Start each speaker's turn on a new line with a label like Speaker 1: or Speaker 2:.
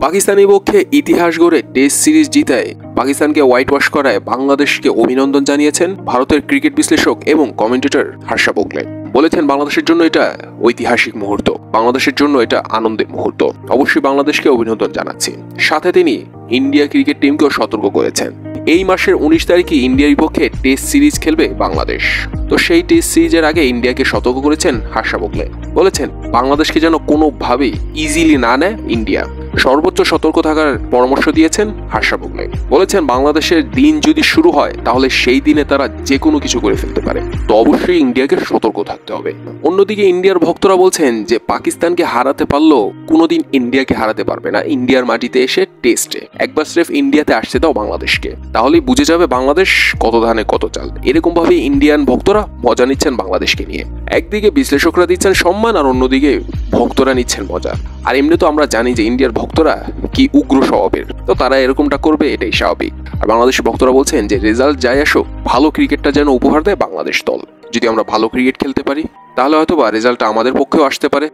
Speaker 1: পাকিস্তানি পক্ষে ইতিহাস গড়ে টেস্ট সিরিজ জিতায় পাকিস্তানকে হোয়াইট ওয়াশ করায় বাংলাদেশকে অভিনন্দন জানিয়েছেন ভারতের ক্রিকেট বিশ্লেষক এবং কমেন্টেটর হর্ষা ভোগলে। বলেছেন বাংলাদেশের জন্য এটা ঐতিহাসিক মুহূর্ত, বাংলাদেশের জন্য এটা আনন্দের মুহূর্ত, অবশ্যই বাংলাদেশকে অভিনন্দন জানাচ্ছি। সাথে তিনি ইন্ডিয়া ক্রিকেট টিমকেও সতর্ক করেছেন এই মাসের 19 তারিখে ইন্ডিয়ার বিপক্ষে টেস্ট সিরিজ খেলবে বাংলাদেশ। তো সেই টেস্ট সিরিজের আগে ইন্ডিয়াকে সতর্ক করেছেন হর্ষা ভোগলে। বলেছেন বাংলাদেশকে যেন কোনোভাবেই ইজিলি না নেয় ইন্ডিয়া, সর্বোচ্চ সতর্ক থাকার পরামর্শ দিয়েছেন হর্ষা ভোগলে। বলেছেন বাংলাদেশের দিন যদি শুরু হয় তাহলে সেই দিনে তারা যে কোনো কিছু করে ফেলতে পারে, তো অবশ্যই ইন্ডিয়াকে সতর্ক থাকতে হবে। অন্যদিকে ইন্ডিয়ার ভক্তরা বলছেন যে পাকিস্তানকে হারাতে পারলেও কোনোদিন ইন্ডিয়াকে হারাতে পারবে না ইন্ডিয়ার মাটিতে এসে টেস্টে। একবার স্রেফ ইন্ডিয়াতে আসতে দাও বাংলাদেশকে, তাহলেই বুঝে যাবে বাংলাদেশ কত ধানে কত চাল। এরকম ভাবে ইন্ডিয়ান ভক্তরা মজা নিচ্ছেন বাংলাদেশকে নিয়ে। একদিকে বিশ্লেষকরা দিচ্ছেন সম্মান আর অন্যদিকে ভক্তরা নিচ্ছেন মজা। আর এমনি তো আমরা জানি যে ইন্ডিয়ার ভক্তরা কি উগ্র স্বভাবের, তো তারা এরকমটা করবে এটাই স্বাভাবিক। আর বাংলাদেশের ভক্তরা বলছেন যে রেজাল্ট যাই আসুক ভালো ক্রিকেটটা যেন উপহার দেয় বাংলাদেশ দল। যদি আমরা ভালো ক্রিকেট খেলতে পারি তাহলে হয়তো বা রেজাল্টটা আমাদের পক্ষেও আসতে পারে।